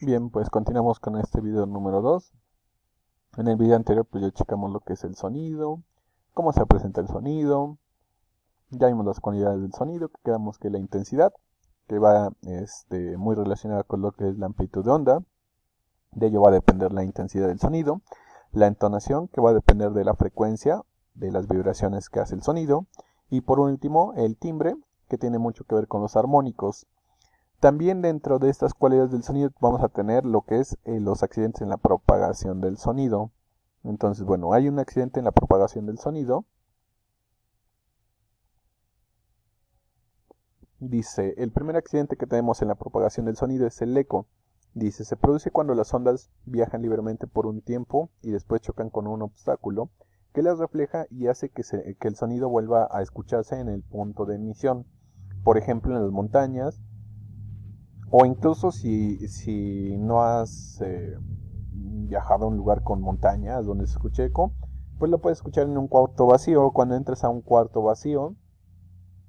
Bien, pues continuamos con este video número 2. En el video anterior pues ya checamos lo que es el sonido, cómo se presenta el sonido, ya vimos las cualidades del sonido, que quedamos que la intensidad, que va muy relacionada con lo que es la amplitud de onda, de ello va a depender la intensidad del sonido, la entonación, que va a depender de la frecuencia, de las vibraciones que hace el sonido, y por último el timbre, que tiene mucho que ver con los armónicos. También dentro de estas cualidades del sonido vamos a tener lo que es los accidentes en la propagación del sonido. Entonces, bueno, hay un accidente en la propagación del sonido. Dice, el primer accidente que tenemos en la propagación del sonido es el eco. Dice, se produce cuando las ondas viajan libremente por un tiempo y después chocan con un obstáculo que las refleja y hace que el sonido vuelva a escucharse en el punto de emisión. Por ejemplo, en las montañas, o incluso si no has viajado a un lugar con montañas donde se escuche eco, pues lo puedes escuchar en un cuarto vacío. Cuando entres a un cuarto vacío,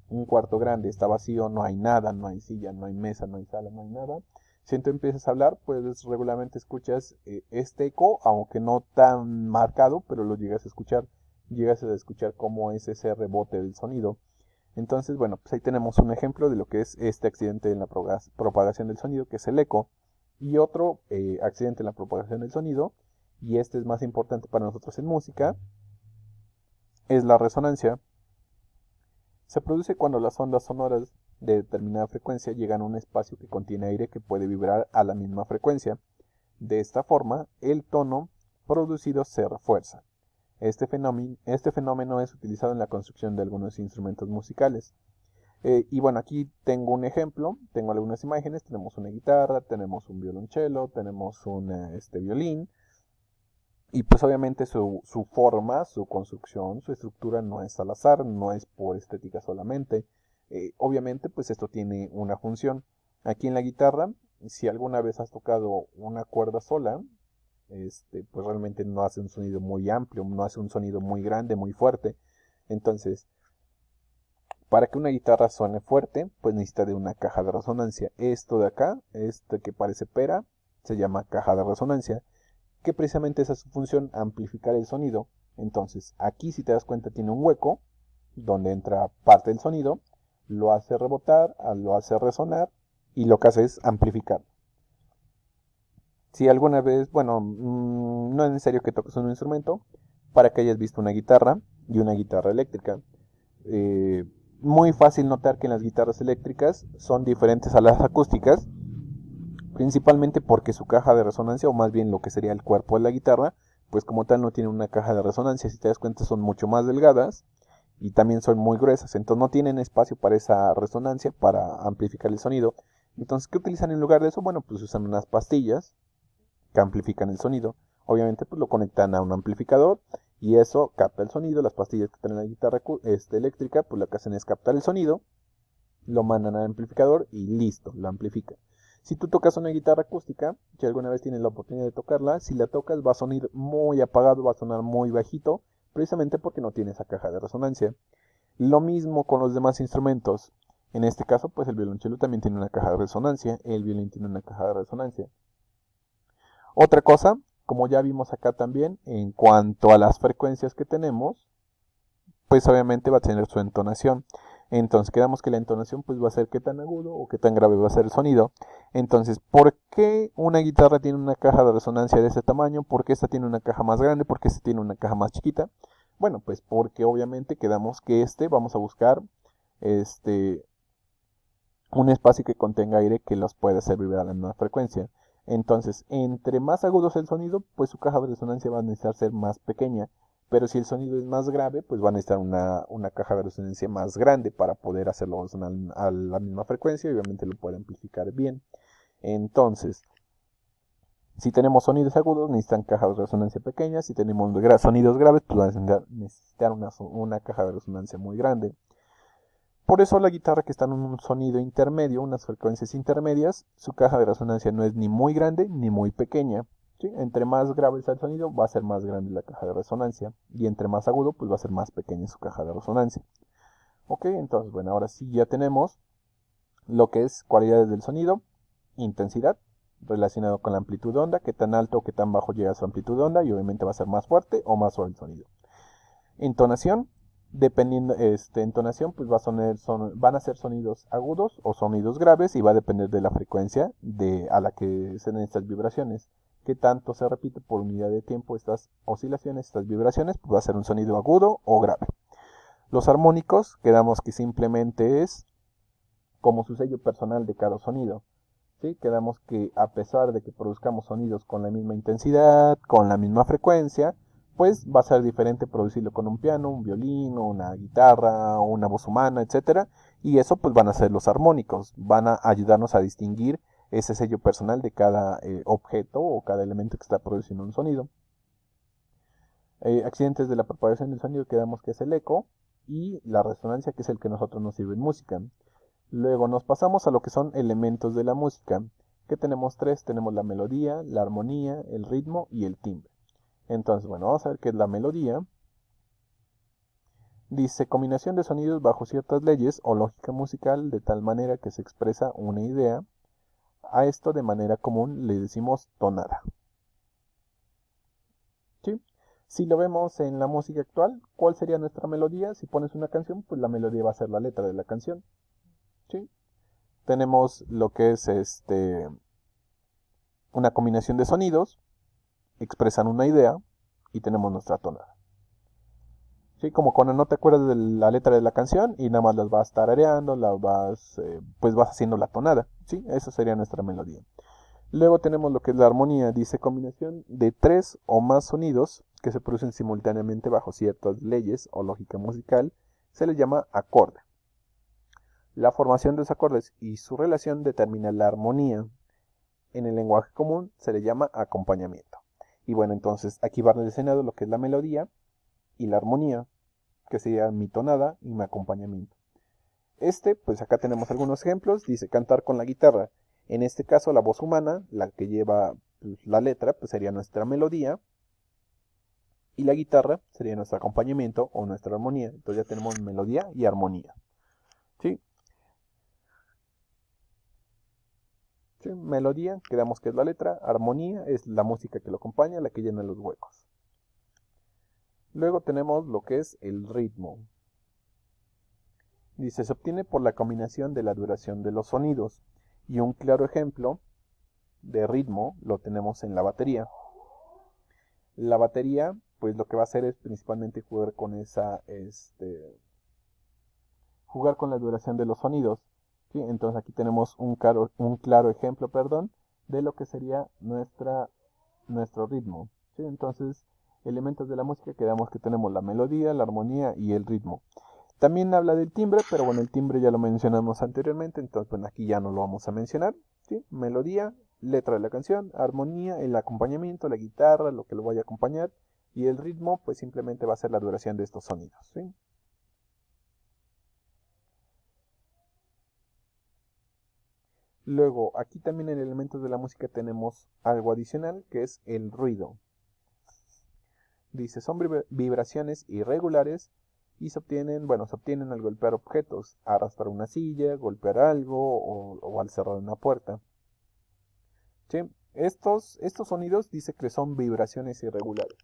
un cuarto grande, está vacío, no hay nada, no hay silla, no hay mesa, no hay sala, no hay nada. Si tú empiezas a hablar, pues regularmente escuchas este eco, aunque no tan marcado, pero lo llegas a escuchar cómo es ese rebote del sonido. Entonces, bueno, pues ahí tenemos un ejemplo de lo que es este accidente en la propagación del sonido, que es el eco, y otro accidente en la propagación del sonido, y este es más importante para nosotros en música, es la resonancia. Se produce cuando las ondas sonoras de determinada frecuencia llegan a un espacio que contiene aire que puede vibrar a la misma frecuencia. De esta forma, el tono producido se refuerza. Este fenómeno es utilizado en la construcción de algunos instrumentos musicales. Y bueno, aquí tengo un ejemplo, tengo algunas imágenes, tenemos una guitarra, tenemos un violonchelo, tenemos un violín, y pues obviamente su forma, su construcción, su estructura no es al azar, no es por estética solamente. Obviamente pues esto tiene una función. Aquí en la guitarra, si alguna vez has tocado una cuerda sola, pues realmente no hace un sonido muy amplio, no hace un sonido muy grande, muy fuerte. Entonces, para que una guitarra suene fuerte, pues necesita de una caja de resonancia. Esto de acá, este que parece pera, se llama caja de resonancia, que precisamente esa es su función, amplificar el sonido. Entonces, aquí si te das cuenta tiene un hueco donde entra parte del sonido, lo hace rebotar, lo hace resonar y lo que hace es amplificar. Si alguna vez, bueno, no es necesario que toques un instrumento para que hayas visto una guitarra y una guitarra eléctrica. Eh, Muy fácil notar que en las guitarras eléctricas son diferentes a las acústicas, principalmente porque su caja de resonancia, o más bien lo que sería el cuerpo de la guitarra, pues como tal no tiene una caja de resonancia. Si te das cuenta, son mucho más delgadas y también son muy gruesas, entonces no tienen espacio para esa resonancia, para amplificar el sonido. Entonces, ¿qué utilizan en lugar de eso? Bueno, pues usan unas pastillas que amplifican el sonido. Obviamente pues lo conectan a un amplificador y eso capta el sonido. Las pastillas que tienen la guitarra eléctrica, pues lo que hacen es captar el sonido, lo mandan al amplificador y listo, lo amplifica. Si tú tocas una guitarra acústica, si alguna vez tienes la oportunidad de tocarla, si la tocas va a sonar muy apagado, va a sonar muy bajito, precisamente porque no tiene esa caja de resonancia. Lo mismo con los demás instrumentos. En este caso, pues el violonchelo también tiene una caja de resonancia, el violín tiene una caja de resonancia. Otra cosa, como ya vimos acá también, en cuanto a las frecuencias que tenemos, pues obviamente va a tener su entonación. Entonces quedamos que la entonación pues va a ser qué tan agudo o qué tan grave va a ser el sonido. Entonces, ¿por qué una guitarra tiene una caja de resonancia de ese tamaño? ¿Por qué esta tiene una caja más grande? ¿Por qué esta tiene una caja más chiquita? Bueno, pues porque obviamente quedamos que vamos a buscar este un espacio que contenga aire que los pueda hacer vibrar a la misma frecuencia. Entonces, entre más agudo es el sonido, pues su caja de resonancia va a necesitar ser más pequeña. Pero si el sonido es más grave, pues va a necesitar una caja de resonancia más grande para poder hacerlo sonar a la misma frecuencia y obviamente lo puede amplificar bien. Entonces, si tenemos sonidos agudos, necesitan cajas de resonancia pequeñas. Si tenemos sonidos graves, pues van a necesitar una caja de resonancia muy grande. Por eso la guitarra que está en un sonido intermedio, unas frecuencias intermedias, su caja de resonancia no es ni muy grande ni muy pequeña. ¿Sí? Entre más grave está el sonido, va a ser más grande la caja de resonancia. Y entre más agudo, pues va a ser más pequeña su caja de resonancia. Ok, entonces, bueno, ahora sí ya tenemos lo que es cualidades del sonido, intensidad, relacionado con la amplitud de onda, qué tan alto o qué tan bajo llega su amplitud de onda, y obviamente va a ser más fuerte o más suave el sonido. Entonación, dependiendo, entonación, pues van a ser sonidos agudos o sonidos graves, y va a depender de la frecuencia a la que se den estas vibraciones. Qué tanto se repite por unidad de tiempo estas oscilaciones, estas vibraciones, pues va a ser un sonido agudo o grave. Los armónicos, quedamos que simplemente es como su sello personal de cada sonido. ¿Sí? Quedamos que a pesar de que produzcamos sonidos con la misma intensidad, con la misma frecuencia, pues va a ser diferente producirlo con un piano, un violín, una guitarra, una voz humana, etc. Y eso pues van a ser los armónicos, van a ayudarnos a distinguir ese sello personal de cada objeto o cada elemento que está produciendo un sonido. Accidentes de la propagación del sonido, quedamos que es el eco y la resonancia, que es el que a nosotros nos sirve en música. Luego nos pasamos a lo que son elementos de la música, que tenemos tres: tenemos la melodía, la armonía, el ritmo y el timbre. Entonces, bueno, vamos a ver qué es la melodía. Dice: combinación de sonidos bajo ciertas leyes o lógica musical de tal manera que se expresa una idea. A esto de manera común le decimos tonada. ¿Sí? Si lo vemos en la música actual, ¿cuál sería nuestra melodía? Si pones una canción, pues la melodía va a ser la letra de la canción. ¿Sí? Tenemos lo que es una combinación de sonidos, expresan una idea y tenemos nuestra tonada. ¿Sí? Como cuando no te acuerdas de la letra de la canción y nada más las vas tarareando, pues vas haciendo la tonada. ¿Sí? Eso sería nuestra melodía. Luego tenemos lo que es la armonía. Dice: combinación de tres o más sonidos que se producen simultáneamente bajo ciertas leyes o lógica musical, se les llama acorde. La formación de los acordes y su relación determina la armonía. En el lenguaje común se le llama acompañamiento. Y bueno, entonces aquí va relacionado lo que es la melodía y la armonía, que sería mi tonada y mi acompañamiento. Pues acá tenemos algunos ejemplos. Dice: cantar con la guitarra. En este caso, la voz humana, la que lleva la letra, pues sería nuestra melodía, y la guitarra sería nuestro acompañamiento o nuestra armonía. Entonces ya tenemos melodía y armonía. ¿Sí? ¿Sí? Melodía, quedamos que es la letra. Armonía es la música que lo acompaña, la que llena los huecos. Luego tenemos lo que es el ritmo. Dice: se obtiene por la combinación de la duración de los sonidos. Y un claro ejemplo de ritmo lo tenemos en la batería. La batería, pues lo que va a hacer es principalmente jugar con jugar con la duración de los sonidos. ¿Sí? Entonces aquí tenemos un claro ejemplo, de lo que sería nuestro ritmo. ¿Sí? Entonces, elementos de la música, quedamos que tenemos la melodía, la armonía y el ritmo. También habla del timbre, pero bueno, el timbre ya lo mencionamos anteriormente, entonces bueno, aquí ya no lo vamos a mencionar. ¿Sí? Melodía, letra de la canción, armonía, el acompañamiento, la guitarra, lo que lo vaya a acompañar, y el ritmo, pues simplemente va a ser la duración de estos sonidos. ¿Sí? Luego, aquí también en elementos de la música tenemos algo adicional, que es el ruido. Dice: son vibraciones irregulares y se obtienen al golpear objetos, arrastrar una silla, golpear algo o al cerrar una puerta. ¿Sí? Estos sonidos dice que son vibraciones irregulares.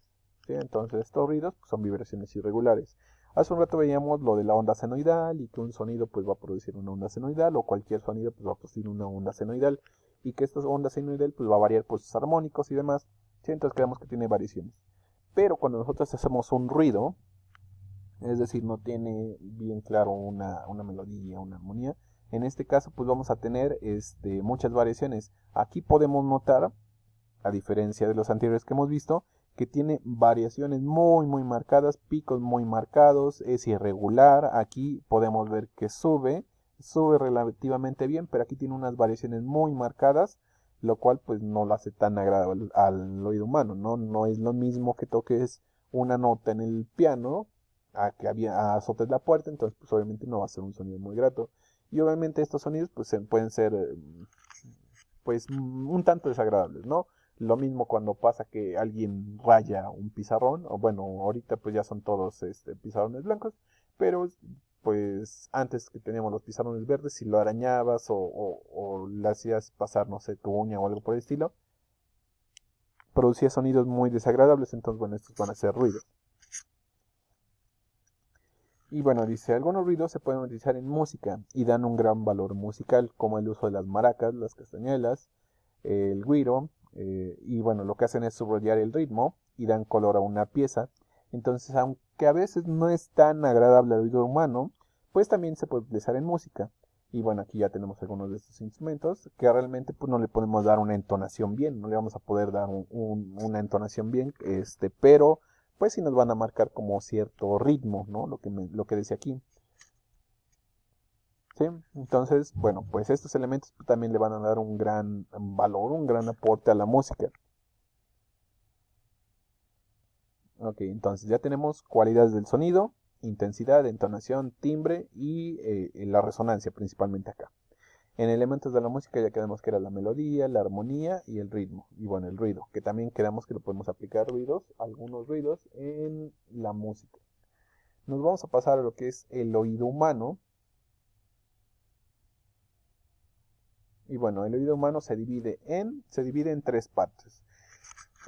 ¿Sí? Entonces estos ruidos pues, son vibraciones irregulares. Hace un rato veíamos lo de la onda senoidal, y que un sonido pues va a producir una onda senoidal, o cualquier sonido pues va a producir una onda senoidal, y que esta onda senoidal pues va a variar por sus armónicos y demás. ¿Sí? Entonces creemos que tiene variaciones. Pero cuando nosotros hacemos un ruido, es decir, no tiene bien claro una melodía, una armonía, en este caso pues vamos a tener muchas variaciones. Aquí podemos notar, a diferencia de los anteriores que hemos visto, que tiene variaciones muy muy marcadas, picos muy marcados, es irregular. Aquí podemos ver que sube relativamente bien, pero aquí tiene unas variaciones muy marcadas, lo cual pues no lo hace tan agradable al oído humano. No es lo mismo que toques una nota en el piano a que azotes la puerta, entonces pues obviamente no va a ser un sonido muy grato. Y obviamente estos sonidos pues pueden ser pues un tanto desagradables, ¿no? Lo mismo cuando pasa que alguien raya un pizarrón, o bueno, ahorita pues ya son todos pizarrones blancos, pero pues antes que teníamos los pizarrones verdes, si lo arañabas o le hacías pasar, no sé, tu uña o algo por el estilo, producía sonidos muy desagradables, entonces bueno, estos van a ser ruidos. Y bueno, dice, algunos ruidos se pueden utilizar en música y dan un gran valor musical, como el uso de las maracas, las castañuelas, el güiro, y bueno, lo que hacen es subrayar el ritmo y dan color a una pieza. Entonces, aunque a veces no es tan agradable al oído humano, pues también se puede utilizar en música. Y bueno, aquí ya tenemos algunos de estos instrumentos que realmente pues no le podemos dar una entonación bien, no le vamos a poder dar una entonación bien, pero pues sí nos van a marcar como cierto ritmo, ¿no? Lo que decía aquí. ¿Sí? Entonces, bueno, pues estos elementos también le van a dar un gran valor, un gran aporte a la música. Ok, entonces ya tenemos cualidades del sonido, intensidad, entonación, timbre y la resonancia principalmente acá. En elementos de la música ya quedamos que era la melodía, la armonía y el ritmo. Y bueno, el ruido, que también quedamos que lo podemos aplicar algunos ruidos en la música. Nos vamos a pasar a lo que es el oído humano. Y bueno, el oído humano se divide en tres partes.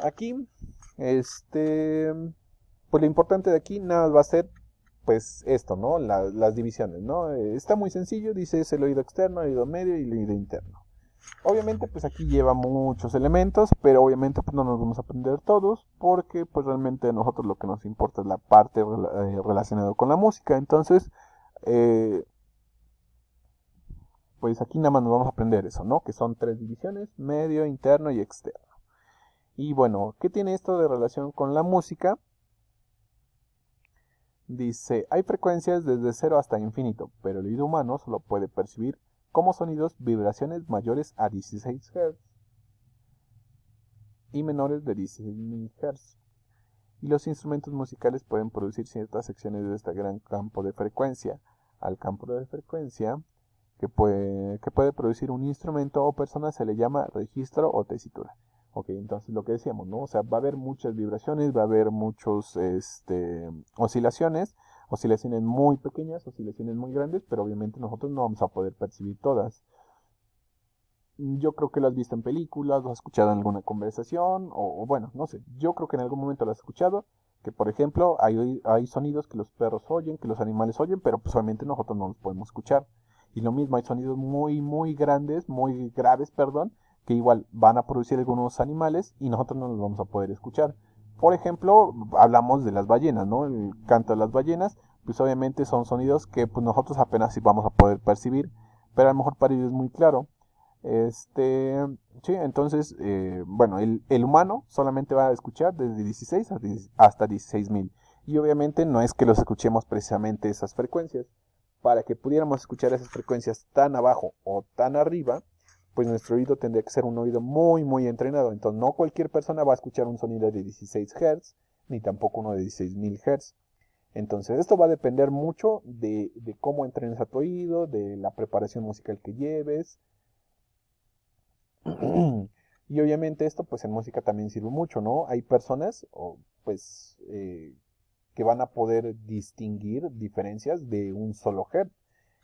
Aquí, pues lo importante de aquí nada va a ser, pues esto, ¿no? Las divisiones, ¿no? Está muy sencillo, dice es el oído externo, el oído medio y el oído interno. Obviamente, pues aquí lleva muchos elementos, pero obviamente pues no nos vamos a aprender todos, porque pues realmente a nosotros lo que nos importa es la parte relacionada con la música. Entonces, eh, pues aquí nada más nos vamos a aprender eso, ¿no? Que son tres divisiones, medio, interno y externo. Y bueno, ¿qué tiene esto de relación con la música? Dice, hay frecuencias desde 0 hasta infinito, pero el oído humano solo puede percibir como sonidos vibraciones mayores a 16 Hz y menores de 16.000 Hz. Y los instrumentos musicales pueden producir ciertas secciones de este gran campo de frecuencia. Al campo de frecuencia que puede producir un instrumento o persona se le llama registro o tesitura. Ok, entonces lo que decíamos, ¿no? O sea, va a haber muchas vibraciones, va a haber muchos, oscilaciones muy pequeñas, oscilaciones muy grandes, pero obviamente nosotros no vamos a poder percibir todas. Yo creo que lo has visto en películas, lo has escuchado en alguna conversación, o bueno, no sé, yo creo que en algún momento lo has escuchado, que por ejemplo hay sonidos que los perros oyen, que los animales oyen, pero pues obviamente nosotros no los podemos escuchar. Y lo mismo, hay sonidos muy, muy grandes, muy graves, perdón, que igual van a producir algunos animales y nosotros no los vamos a poder escuchar. Por ejemplo, hablamos de las ballenas, ¿no? El canto de las ballenas, pues obviamente son sonidos que pues nosotros apenas sí vamos a poder percibir, pero a lo mejor para ellos es muy claro. Este, sí, entonces, bueno, el humano solamente va a escuchar desde 16 hasta 16.000. Y obviamente no es que los escuchemos precisamente esas frecuencias. Para que pudiéramos escuchar esas frecuencias tan abajo o tan arriba, pues nuestro oído tendría que ser un oído muy, muy entrenado. Entonces, no cualquier persona va a escuchar un sonido de 16 Hz, ni tampoco uno de 16.000 Hz. Entonces, esto va a depender mucho de cómo entrenes a tu oído, de la preparación musical que lleves. Y obviamente esto pues en música también sirve mucho, ¿no? Hay personas pues que van a poder distinguir diferencias de un solo hertz.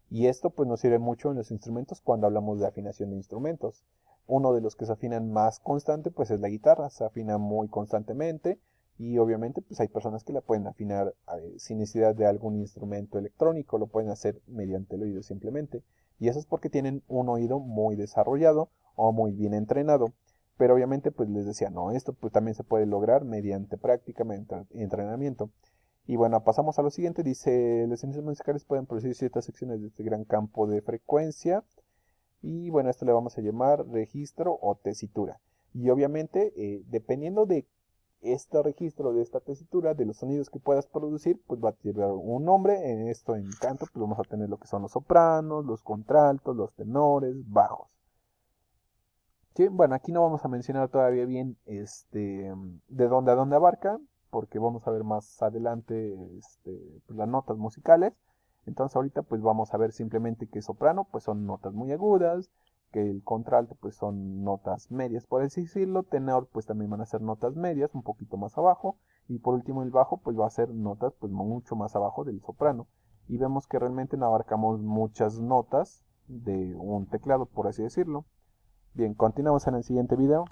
Y esto pues nos sirve mucho en los instrumentos cuando hablamos de afinación de instrumentos. Uno de los que se afinan más constante pues es la guitarra, se afina muy constantemente y obviamente pues hay personas que la pueden afinar sin necesidad de algún instrumento electrónico, lo pueden hacer mediante el oído simplemente. Y eso es porque tienen un oído muy desarrollado o muy bien entrenado. Pero obviamente pues les decía, no, esto pues también se puede lograr mediante práctica, mediante entrenamiento. Y bueno, pasamos a lo siguiente. Dice, los instrumentos musicales pueden producir ciertas secciones de este gran campo de frecuencia. Y bueno, esto le vamos a llamar registro o tesitura. Y obviamente, dependiendo de este registro, de esta tesitura, de los sonidos que puedas producir, pues va a llevar un nombre. En esto, en canto, pues vamos a tener lo que son los sopranos, los contraltos, los tenores, bajos. Sí, bueno, aquí no vamos a mencionar todavía bien de dónde a dónde abarca, porque vamos a ver más adelante pues, las notas musicales. Entonces ahorita pues vamos a ver simplemente que soprano pues son notas muy agudas, que el contralto pues son notas medias por así decirlo, tenor pues también van a ser notas medias, un poquito más abajo, y por último el bajo pues va a ser notas pues mucho más abajo del soprano. y vemos que realmente no abarcamos muchas notas de un teclado, por así decirlo. Bien, continuamos en el siguiente video.